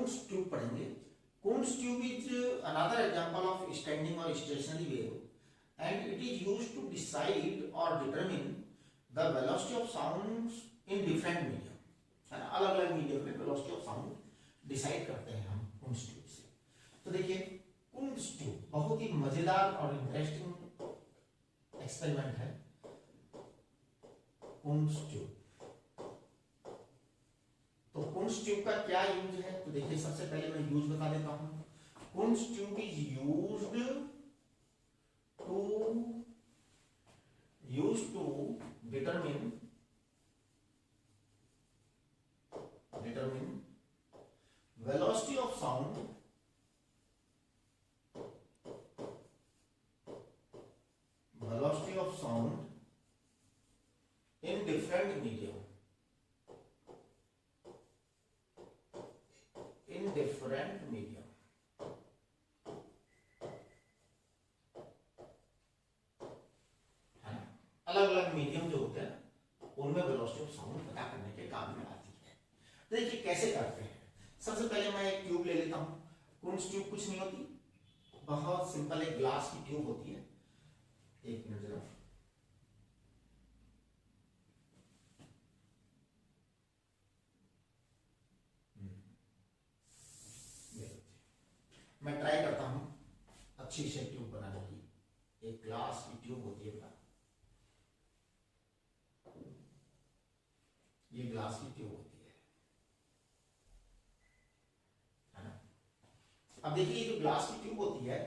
कुंड्स tube पढ़ेंगे। Kundt's tube is another example of standing और stationary wave and it is used to decide और determine the velocity of sounds in different medium, है ना, अलग अलग medium में velocity of sound decide करते हैं हम कुंड्स ट्यूब से। तो देखिए कुंड्स ट्यूब बहुत ही मजेदार और इंटरेस्टिंग एक्सपेरिमेंट है। कुंड्स ट्यूब, तो कुंड्स ट्यूब का क्या यूज है, तो देखिए सबसे पहले मैं यूज बता देता हूं। Kundt's tube is used to determine velocity of sound in different medium, है ना, अलग अलग मीडियम जो होते हैं उनमें वेलोसिटी ऑफ साउंड पता करने के काम में आती है। तो देखिए कैसे करते हैं। सबसे पहले मैं एक ट्यूब ले लेता हूं। कुंड्स ट्यूब कुछ नहीं होती, बहुत सिंपल एक ग्लास की ट्यूब होती है। एक मिनट जरा, मैं ट्राई करता हूं अच्छी से ट्यूब बनाने की। एक ग्लास की ट्यूब होती है, ये ग्लास की ट्यूब होती है ना। अब देखिए ये जो ग्लास की ट्यूब होती है,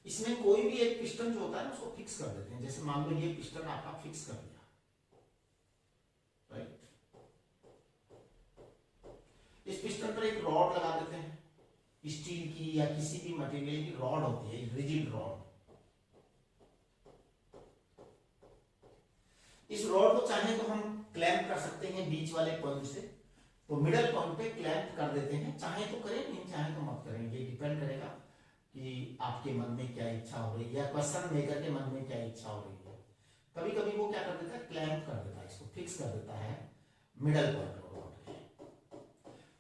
इसमें कोई भी एक पिस्टन जो होता है ना उसको फिक्स कर देते हैं। जैसे मान लो ये पिस्टन आपका फिक्स कर दिया, राइट। इस पिस्टन पर एक रॉड लगा देते हैं, स्टील की या किसी भी मटेरियल की रॉड होती है, रिजिड रॉड। इस रॉड को चाहे तो हम क्लैंप कर सकते हैं बीच वाले पॉइंट से, तो मिडल पॉइंट पे क्लैंप कर देते हैं। चाहे तो करें, नहीं चाहे तो मत करें, ये डिपेंड करेगा कि आपके मन में क्या इच्छा हो रही है या क्वेश्चन मेकर के मन में क्या इच्छा हो रही है। कभी कभी वो क्या कर देता है, क्लैंप कर देता है, इसको फिक्स कर देता है मिडल पॉइंट को।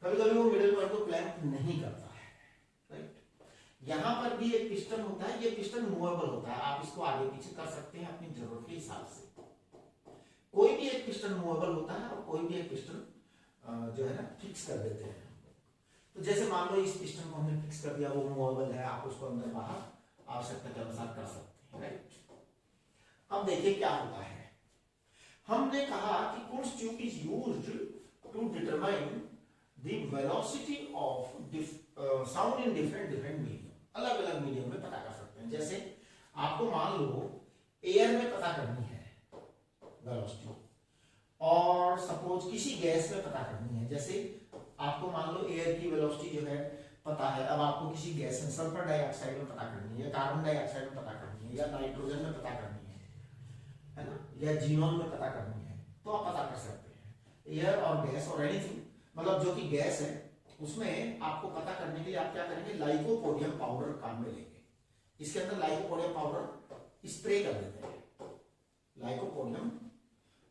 कभी कभी वो मिडल पॉइंट को क्लैंप नहीं करता है, राइट। यहां पर भी एक पिस्टन होता है, ये पिस्टन मूवेबल होता है, आप इसको आगे पीछे कर सकते हैं अपनी जरूरत के हिसाब से। कोई भी एक पिस्टन मूवेबल होता है और कोई भी एक पिस्टन जो है ना फिक्स कर देते हैं। तो जैसे मान लो इस पिस्टन को हमने फिक्स कर दिया, वो मूवेबल है, आप उसको अंदर बाहर आवश्यकता के अनुसार कर सकते हैं, राइट। अब देखिए क्या होता है। हमने कहा कि Kundt's tube is used to determine the velocity of sound in different medium, अलग अलग मीडियम में पता कर सकते हैं। जैसे आपको मान लो एयर में पता करनी है वेलोसिटी, और सपोज किसी गैस में पता करनी है। जैसे आपको मान लो एयर की वेलोसिटी जो है पता है, अब आपको किसी गैस में सल्फर डाइऑक्साइड में पता करनी है, या कार्बन डाइऑक्साइड में पता करनी है, या नाइट्रोजन में पता करनी है ना, या जीनोन में पता करनी है, तो आप पता कर सकते हैं। एयर और गैस और एनीथिंग, मतलब जो कि गैस है उसमें आपको पता करने के लिए आप क्या करेंगे, लाइकोपोडियम पाउडर काम में लेंगे। इसके अंदर लाइकोपोडियम पाउडर स्प्रे कर देते हैं।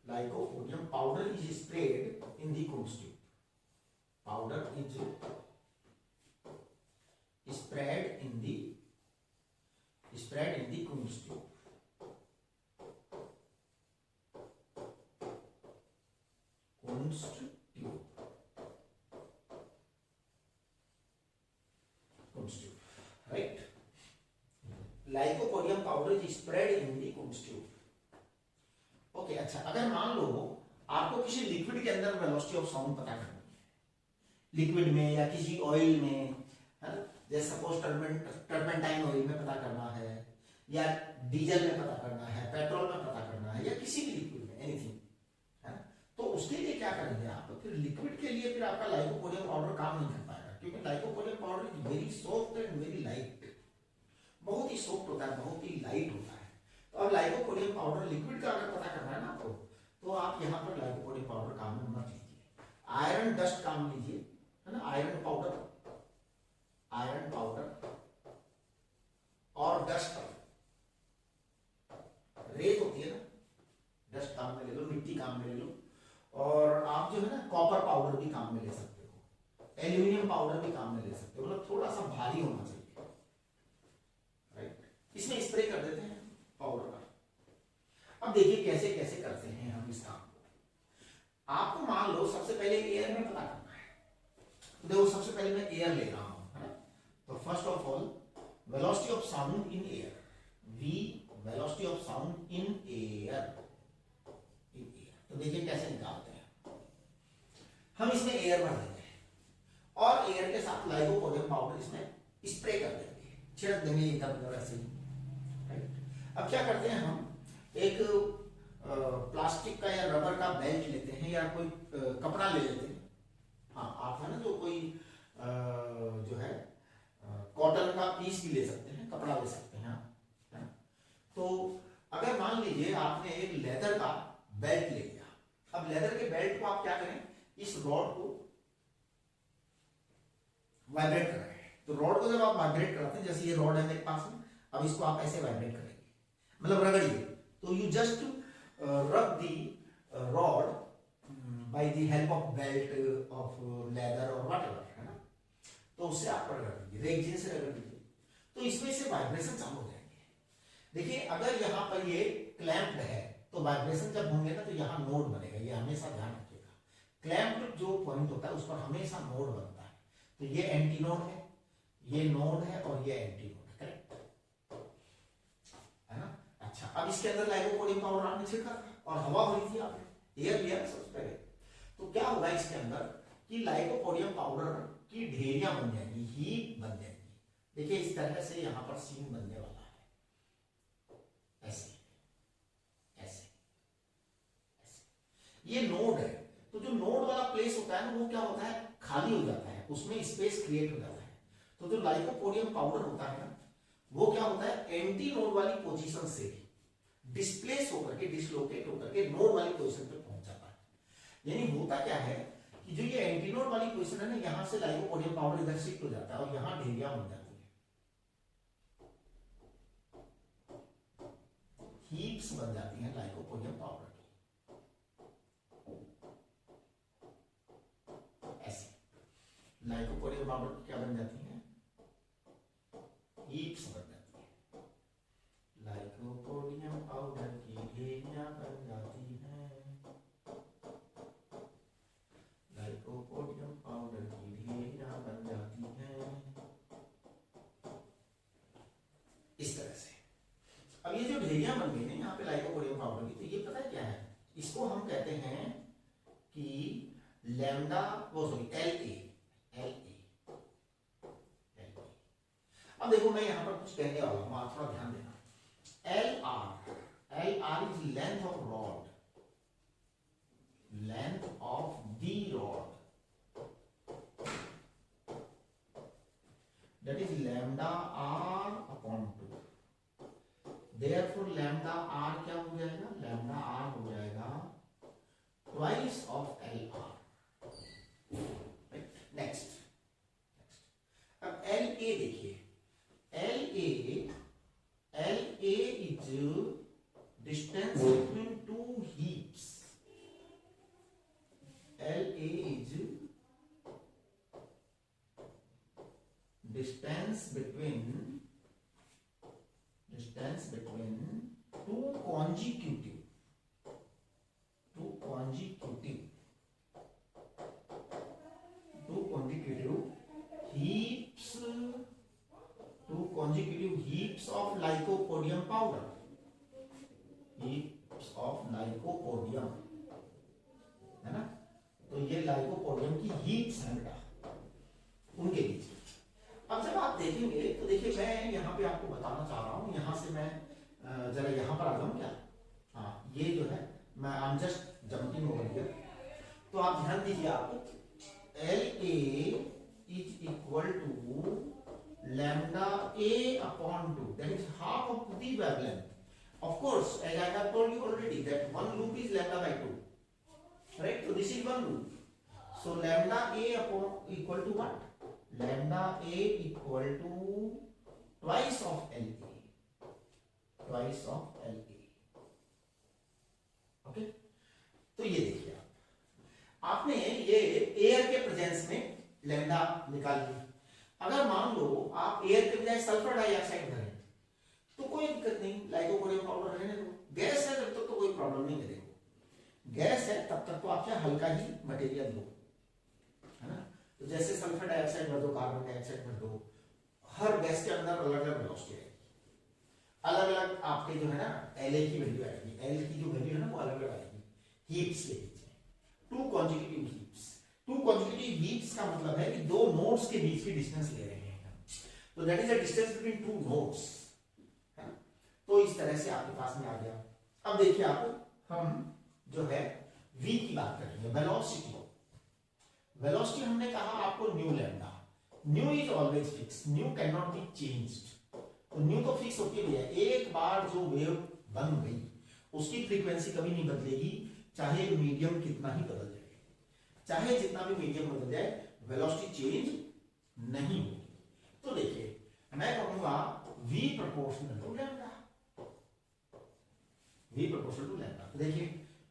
Lycopodium powder is sprayed in the Kunz tube. Powder is spread in the Kunz tube. Kunz tube. Right? Lycopodium powder is spread in the Kunz tube. Okay, अच्छा, अगर मान लो आपको किसी लिक्विड के अंदर वेलोसिटी ऑफ साउंड पता करनी है, लिक्विड में या किसी ऑयल में, है ना, जैसे सपोज टर्पेंटाइन ऑयल में पता करना है, या डीजल में पता करना है, पेट्रोल में पता करना है, या किसी भी लिक्विड में, एनीथिंग, है ना, तो उसके लिए क्या करेंगे आप, फिर लिक्विड के लिए फिर आपका लाइकोपोडियम पाउडर काम नहीं कर पाएगा, क्योंकि lycopodium powder is very soft and very light, बहुत ही सॉफ्ट होता है, बहुत ही लाइट होता है। तो अब लाइकोपोडियम पाउडर लिक्विड का अगर पता करना है ना आपको, तो आप यहाँ पर लाइकोपोडियम पाउडर काम में मत लीजिए, आयरन डस्ट काम लीजिए, है ना, आयरन पाउडर और डस्ट, रेत होती है ना, डस्ट काम में ले लो, मिट्टी काम में ले लो, और आप जो है ना कॉपर पाउडर भी काम में ले सकते हो, एल्यूमिनियम पाउडर भी काम में ले सकते हो, मतलब थोड़ा सा भारी होना चाहिए, राइट। इसमें स्प्रे कर देते हैं पाउडर का। अब देखिए कैसे कैसे करते हैं हम इस काम को। आपको मान लो सबसे पहले एयर में पता करना है, तो देखो सबसे पहले मैं एयर ले रहा हूं, है ना। तो first of all velocity of sound in air, v velocity of sound in air, तो देखिए कैसे निकालते हैं हम। इसमें एयर भर देंगे और एयर के साथ लाइकोपोडियम पाउडर इसमें स्प्रे कर देंगे, छिड़क देंगे इधर उधर ऐसे ही, राइट। अब क्या करते हैं हम, एक प्लास्टिक का या रबर का बेल्ट लेते हैं या कोई कपड़ा ले लेते हैं। हाँ आप है ना जो कोई जो है कॉटन का पीस भी ले सकते हैं, कपड़ा ले सकते हैं, है ना। तो अगर मान लीजिए आपने एक लेदर का बेल्ट ले लिया, अब लेदर के बेल्ट को आप क्या करें, इस रॉड को वाइब्रेट कराएं। तो रॉड को जब आप वाइब्रेट कराते हैं, जैसे ये रॉड है मेरे पास में, अब इसको आप ऐसे वाइब्रेट करेंगे, मतलब रगड़िए। तो यू जस्ट रब the rod by the help of belt of leather और व्हाटएवर, है ना। तो उससे आप रगड़ दीजिए, रेगजीन से रगड़ दीजिए, तो इसमें से वाइब्रेशन चालू हो जाएंगे। देखिए अगर यहाँ पर ये क्लैंप्ड है तो वाइब्रेशन जब होंगे ना तो यहाँ नोड बनेगा, ये हमेशा ध्यान रखिएगा। क्लैंप्ड जो पॉइंट होता है उस पर हमेशा नोड बनता है। तो ये एंटी नोड है, ये नोड है और ये एंटी नोड है, करेक्ट है ना। अच्छा अब इसके अंदर लाइकोपोडियम पाउडर आपने छिड़का और हवा हो रही थी, आपने एयर लिया सबसे पहले, तो क्या होगा इसके अंदर कि लाइकोपोडियम पाउडर की ढेरियां बन जाएंगी, हीप बन जाएंगी। देखिए इस तरह से यहाँ पर सीन बनने वाला है, ऐसे ऐसे ऐसे। ये नोड है, तो जो नोड वाला प्लेस होता है ना वो क्या होता है, खाली हो जाता है, उसमें स्पेस क्रिएट हो जाता है। तो जो लाइकोपोडियम पाउडर होता है ना वो क्या होता है, एंटी नोड वाली पोजीशन से डिस्प्लेस होकर के, डिसलोकेट होकर के नोड वाली पोजीशन पे पहुंच जाता है। यानी होता क्या है कि जो ये एंटी नोड वाली पोजीशन है ना, यहां से लाइकोपोडियम पाउडर इधर शिफ्ट हो जाता है और यहां ढेरियां बन जाती है, हीप्स बन जाती हैं लाइकोपोडियम पाउडर की, ऐसे। लाइकोपोडियम पाउडर की क्या बन जाती है, हीप्स बन जाती है। लाइकोपोडियम पाउडर की ढेरियां बन जाती हैं, लाइकोपोडियम पाउडर की ढेरियां बन जाती हैं, इस तरह से। अब ये जो ढेरियां बन गई हैं यहाँ पे लाइकोपोडियम पाउडर की, तो ये पता है क्या है, इसको हम कहते हैं कि लैम्डा, वो सॉरी LA। अब देखो मैं यहाँ पर कुछ कहने वाला हूँ, आप थोड़ा ध्यान देना। LR is length of rod, length of the rod, that is lambda R upon 2। Therefore lambda R क्या हो जाएगा, लैम्डा R हो जाएगा ट्वाइस ऑफ LR। नेक्स्ट अब LA देखिए, LA is distance between two heaps. LA is distance between two consecutive heaps of lycopodium powder, heaps of lycopodium, है ना। तो ये लाइकोपोडियम की हीप्स हैं बेटा, उनके बीच। अब जब आप देखेंगे तो देखिए मैं यहाँ पे आपको बताना चाह रहा हूँ, यहाँ से मैं जरा यहाँ पर आ जाऊँ क्या। हाँ ये जो है मैं I am just jumping over here, तो आप ध्यान दीजिए, आपको LA is equal to lambda A upon 2, that is half of the wavelength. Of course, as I have told you already that one loop is lambda by 2, right? So this is one loop. So lambda A upon equal to what? Lambda A equal to twice of LA, twice of LA. Okay? तो ये देखिए आपने ये air के presence में lambda निकालिए। अगर मान लो आप एयर के बजाय सल्फर डाइऑक्साइड भरें तो कोई दिक्कत नहीं, लाइकोपोडियम पाउडर रहने दो। गैस है जब तक तो कोई प्रॉब्लम नहीं करेगा, गैस है तब तक तो आप क्या हल्का ही मटेरियल दो, है ना। तो जैसे सल्फर डाइऑक्साइड भर दो, कार्बन डाइऑक्साइड भर दो, हर गैस के अंदर अलग अलग वेलोसिटी आएगी, अलग अलग आपके जो है ना एल की वैल्यू आएगी, एल की जो वैल्यू है ना वो अलग अलग आएगी हीप्स के बीच में, two consecutive heaps. Two consecutive heaps का मतलब है कि दो नोड्स के बीच की डिस्टेंस ले रहे हैं, तो that is the distance between two nodes, है ना। तो इस तरह से आपके पास में आ गया। अब देखिए आप, हम जो है v की बात करेंगे, वेलोसिटी। वेलोसिटी हमने कहा आपको new lambda, new is always fix, new can not be changed. तो न्यू तो फिक्स होती है, एक बार जो वेव बन गई उसकी फ्रीक्वेंसी कभी नहीं बदलेगी, चाहे मीडियम कितना ही बदल जाए, चाहे जितना भी मीडियम बदल जाए, वेलोसिटी चेंज नहीं होगी। तो देखिए मैं कहूंगा v proportional to lambda, v proportional to lambda. देखिए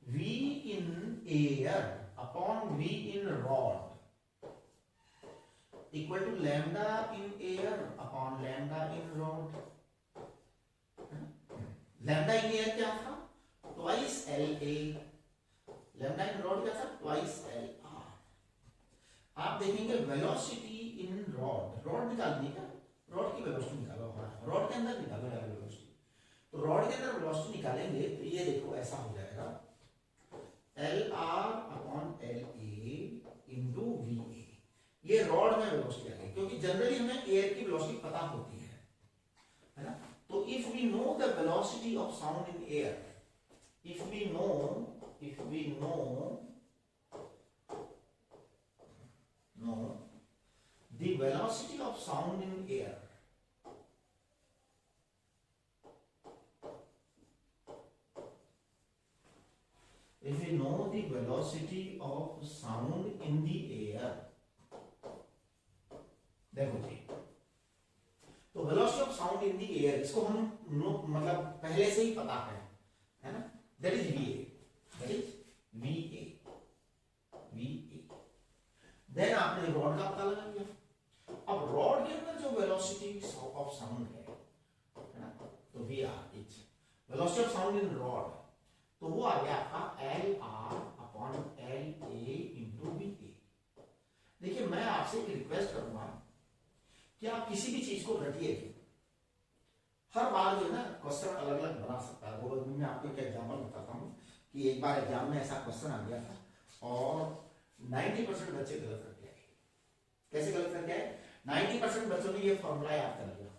v in air upon v in rod equal to lambda in air upon lambda in rod। Lambda in air क्या था, twice L A, lambda in rod क्या था, twice L R. आप देखेंगे velocity in rod, rod निकाल दी क्या, rod की velocity निकालो, हाँ रॉड के अंदर निकालो यार वेलोसिटी। तो रॉड के अंदर वेलोसिटी निकालेंगे तो ये देखो ऐसा हो जाएगा L R upon L A into V ए, ये रॉड में वेलोसिटी आ गई, क्योंकि जनरली हमें एयर की वेलोसिटी पता होती है ना। तो if we know the velocity of sound in air, if we know the velocity of sound in air, if we know the velocity of sound in the air, देखो जी, तो velocity of sound in the air इसको हम मतलब पहले से ही पता है ना, that is va, that is va। Then आपने रॉड का पता लगा लिया। अब रॉड के अंदर जो वेलोसिटी ऑफ साउंड है ना, तो V R is velocity of sound in rod, तो वो आ गया आपका L R upon L A into V A. देखिए मैं आपसे एक रिक्वेस्ट करूंगा कि आप किसी भी चीज को रटिए, हर बार जो है ना क्वेश्चन अलग अलग बना सकता है। वो मैं आपको एक एग्जांपल बताता हूँ कि एक बार एग्जाम में ऐसा क्वेश्चन आ गया था और 90% बच्चे गलत करके आए। कैसे गलत करके आए, 90% बच्चों ने ये फॉर्मूला याद कर लिया,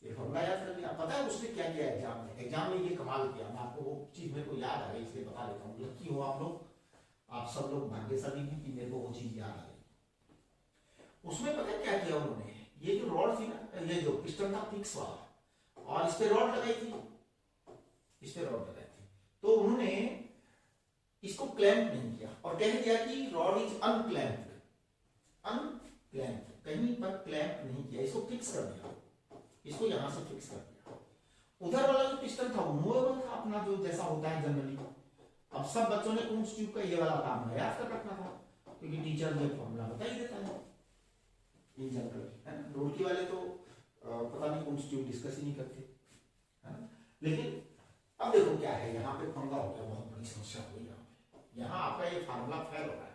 ये फॉर्मूला याद कर लिया। पता है उसने क्या किया एग्जाम में, एग्जाम में ये कमाल किया, मैं आपको वो चीज मेरे को याद आ गई इसलिए बता देता हूँ। लकी हो आप लोग, आप सब लोग भाग्यशाली हैं कि मेरे को वो चीज याद आ गई। उसमें पता क्या किया उन्होंने, ये जो रॉड थी ना, ये जो पिस्टन था फिक्स वाला, और इस पे रॉड लगाई थी, इस पे रॉड लगाई थी, तो उन्होंने इसको क्लैंप नहीं किया और कह दिया कि रॉड इज अनक्लैंप्ड, अनक्लैंप्ड, कहीं पर क्लैंप नहीं किया, इसको फिक्स कर दिया, इसको यहां से फिक्स कर दिया। उधर वाला जो पिस्टन था मूवेबल था अपना, जो जैसा होता है जनरली। अब सब बच्चों ने कूंस ट्यूब का ये वाला काम याद कर रखना था, क्योंकि टीचर जो फॉर्मूला बता ही देता है इन जनरल, है ना। रुड़की वाले तो पता नहीं कौन सी डिस्कस ही नहीं करते, है ना। लेकिन अब देखो क्या है, यहाँ पे पंगा हो गया, बहुत बड़ी समस्या हुई यहाँ आपका ये फार्मूला फेल हो रहा है।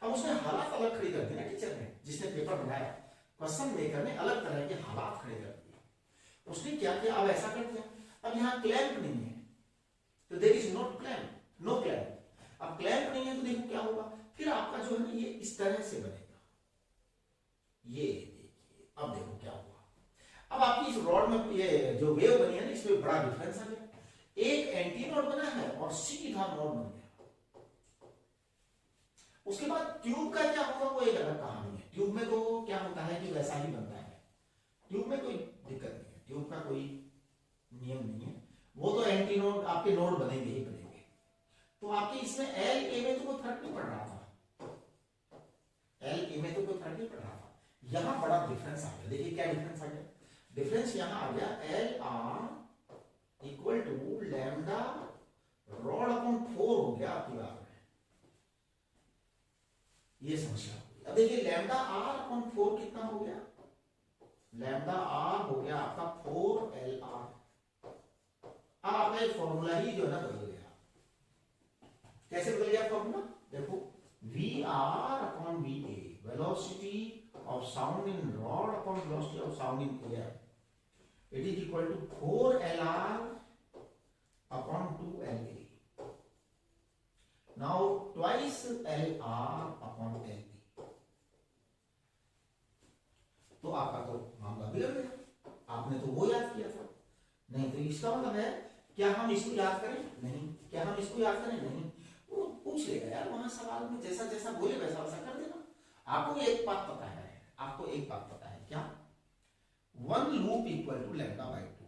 अब उसने हालात अलग खड़ी कर दी ना टीचर ने, जिसने पेपर बनाया, क्वेश्चन मेकर ने अलग तरह के हालात खड़े कर दिए। उसने क्या किया, अब ऐसा कर दिया, अब यहाँ क्लैंप नहीं है तो there is not clamp, no clamp. अब क्लैंप नहीं है तो देखो क्या होगा, फिर आपका जो है ना ये इस तरह से बनेगा, ये देखिए। अब देखो क्या हुआ, अब आपकी इस रॉड में ये जो वेव बनी है ना, इसमें बड़ा डिफरेंस आ गया। एक एंटी नोड बना है और सीधा नोड बन गया। उसके बाद ट्यूब का क्या होगा वो एक अलग कहानी है। ट्यूब में तो क्या होता है कि वैसा ही बनता है, ट्यूब में कोई दिक्कत नहीं है, ट्यूब का कोई नियम नहीं है, वो तो एंटी नोड आपके नोड बनेंगे ही बनेंगे। तो आपके इसमें एल ए में तो कोई फर्क नहीं पड़ रहा था, एल ए में तो कोई फर्क नहीं पड़ रहा था। यहां बड़ा डिफरेंस आ गया, देखिए क्या डिफरेंस आ गया, डिफरेंस यहां आ गया L R equal to lambda rod upon 4 हो गया आपकी बात में। ये समस्या हो गई। अब देखिए लैम्डा आर अपॉन 4 कितना हो गया, लैम्डा आर हो गया आपका 4 LR। अब आपका एक फॉर्मूला ही जो है ना बदल गया। कैसे बदल गया फॉर्मूला, देखो V R upon V A, velocity of sound in rod upon velocity of sound in air, it is equal to 4LR upon 2LA। Now twice LR upon LB। तो आपका तो मामला बिगड़ गया, आपने तो वो याद किया था। नहीं तो इसका मतलब है क्या हम इसको याद करें, नहीं, क्या हम इसको याद करें, नहीं, वो पूछ लेगा यार वहां सवाल में जैसा जैसा बोले वैसा वैसा कर देना। आपको एक बात पता है, आपको एक बात पता है क्या, one loop equal to lambda by 2,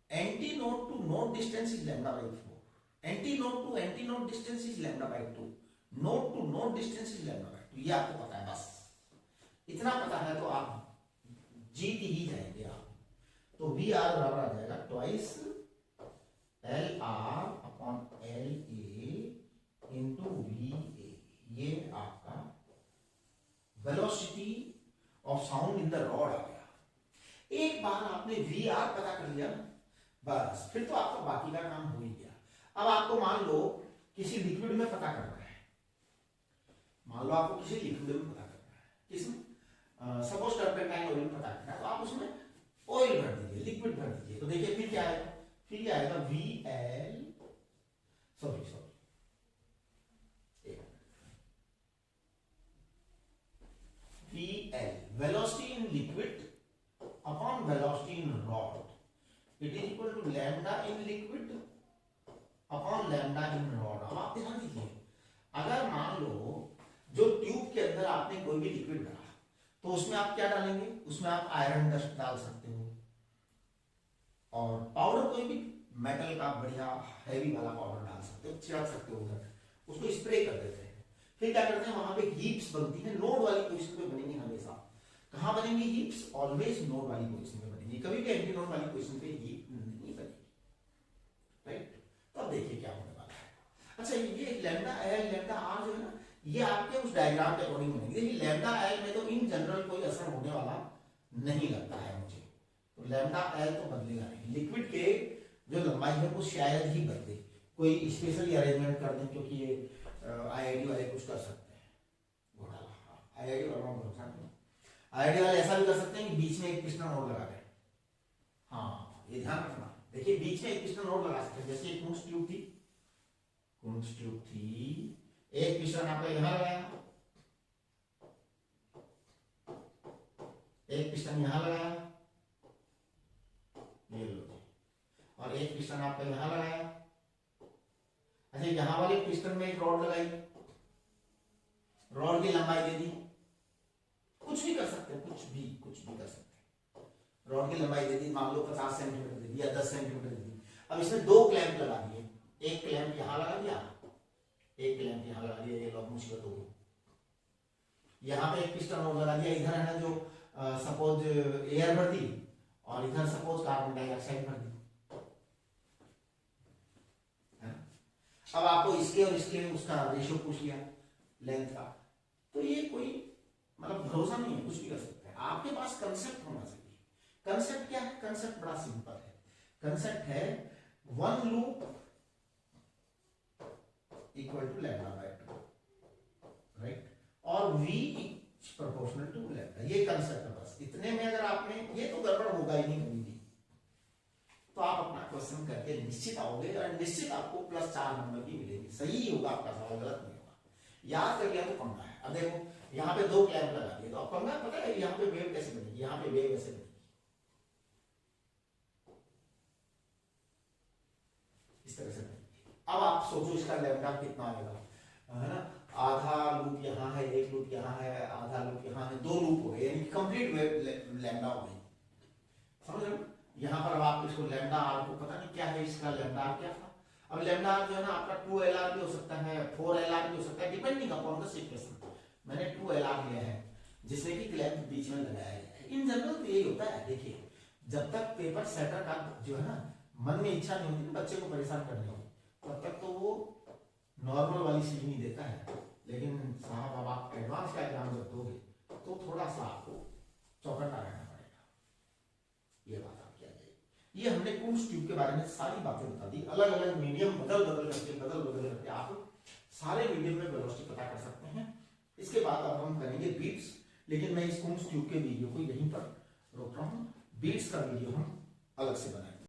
antinode to node distance is lambda by 4, antinode to antinode distance is lambda by 2, node to node distance is lambda by 2। ये आपको पता है, बस इतना पता है तो आप जीत ही जाएंगे आप। तो वी आर बराबर आ जाएगा twice LR upon LA into VA। ये आपका velocity of sound in the rod आ गया। एक बार आपने VR पता कर लिया ना, बस फिर तो आपका बाकी का काम हो ही गया। अब आपको मान लो किसी लिक्विड में पता करना है, मान लो आपको किसी लिक्विड में पता करना है, किसमें, सपोज टर्पेंटाइन ऑयल में पता करना है, तो आप उसमें ऑयल भर दीजिए, लिक्विड भर दीजिए। तो देखिए फिर क्या आएगा, फिर ये आएगा VL, sorry VL, velocity in liquid upon velocity in rod, it is equal to lambda in liquid upon lambda in rod. अब आप ध्यान दीजिए, अगर मान लो जो ट्यूब के अंदर आपने कोई भी लिक्विड डाला तो उसमें आप क्या डालेंगे, उसमें आप आयरन डस्ट डाल सकते हो, और पाउडर कोई भी मेटल का बढ़िया हैवी वाला पाउडर डाल सकते हो, छिड़क सकते हो उधर, उसको स्प्रे कर देते हैं। फिर क्या करते हैं, वहां पे हीप्स बनती है, नोड वाली पोजीशन पे बनेंगी हमेशा। कहां बनेंगी हीप्स, ऑलवेज नोड वाली पोजीशन पे बनेंगी, कभी भी एंटी नोड वाली पोजीशन पे हीप नहीं बनेगी, राइट। तो अब देखिए क्या होने वाला है। अच्छा ये लैम्डा एल लैम्डा आर जो है ना, ये आपके उस डायग्राम के अकॉर्डिंग बनेगी। देखिए लैम्डा एल में तो इन जनरल कोई असर होने वाला नहीं लगता है मुझे, तो लैम्डा एल तो बदलेगा नहीं। लिक्विड के जो लंबाई है वो शायद ही बदले, कोई स्पेशली अरेंजमेंट कर दें, क्योंकि ये IIT वाले कुछ कर सकते हैं घोटाला। IIT वालों को भरोसा नहीं, IIT वाले ऐसा भी कर सकते हैं कि बीच में एक पिस्टन और लगा दें। हाँ ये ध्यान रखना, देखिए बीच में एक पिस्टन और लगा सकते हैं। जैसे एक कुंस ट्यूब थी, एक पिस्टन आपको यहां लगाया, एक पिस्टन यहां लगाया, ये लो, और एक पिस्टन आपका यहां लगाया। अच्छा यहां वाले पिस्टन में एक रॉड लगाई, रॉड की लंबाई दे दी, कुछ भी कर सकते हैं, कुछ भी कर सकते हैं। रॉड की लंबाई दे दी, मान लो 50 सेंटीमीटर दे दी या 10 सेंटीमीटर दे दी। अब इसमें दो क्लैंप लगा दिए, एक क्लैंप यहां लगा दिया, एक क्लैंप यहां लगा दिया, ये लॉक मुसीबत हो गई। यहां पे एक पिस्टन और लगा दिया, इधर है ना जो सपोज एयर भर दी, और इधर सपोज कार्बन डाइऑक्साइड भर दी। अब आपको इसके और इसके उसका रेशियो पूछ लिया लेंथ का, तो ये कोई मतलब भरोसा नहीं है, कुछ भी कर सकते हैं। आपके पास कंसेप्ट होना चाहिए। कंसेप्ट क्या है, कंसेप्ट बड़ा सिंपल है। कंसेप्ट है one loop equal to lambda by 2, right, और V प्रोपोर्शनल टू लैम्डा। ये कंसेप्ट है बस। इतने में अगर आपने, ये तो गड़बड़ होगा ही नहीं कभी भी, तो आप अपना क्वेश्चन करके निश्चित आओगे, और निश्चित आपको +4 नंबर की मिलेगी। सही होगा आपका सवाल, गलत नहीं होगा। याद कर लिया तो पंगा है। अब देखो यहाँ पे दो क्लैंप लगा दिए, तो अब पंगा पता है यहाँ पे वेव कैसे बनेगी, यहाँ पे वेव कैसे बनेगी, इस तरह से बनेगी। अब आप सोचो इसका लैम्डा कितना आएगा, है ना। आधा लूप यहाँ है, एक लूप यहाँ है, आधा लूप यहाँ है, 2 लूप हो गए, यानी कंप्लीट वेव लैम्डा हो गई। समझ रहे हो। यहाँ पर अब आप इसको लैम्डा आर को पता नहीं क्या है, इसका लैम्डा आर क्या था। अब लैम्डा आर जो है ना आपका 2LR भी हो सकता है, 4LR भी हो सकता है, डिपेंडिंग अपॉन द सिचुएशन। मैंने 2LR लिया है जिसमें कि क्लैंप बीच में लगाया है। इन जनरल तो यही होता है। देखिए जब तक पेपर सेटर का जो है ना मन में इच्छा नहीं होती ना बच्चे को परेशान करने की, तब तक तो वो नॉर्मल वाली सीढ़ी नहीं देता है। लेकिन साहब अब आप एडवांस का ये हमने कूम्स ट्यूब के बारे में सारी बातें बता दी, अलग अलग मीडियम बदल बदल करके आप सारे मीडियम में वेलोसिटी पता कर सकते हैं। इसके बाद अब हम करेंगे बीट्स, लेकिन मैं इस कूम्स ट्यूब के वीडियो को यहीं पर रोक रहा हूँ, बीट्स का वीडियो हम अलग से बनाएंगे।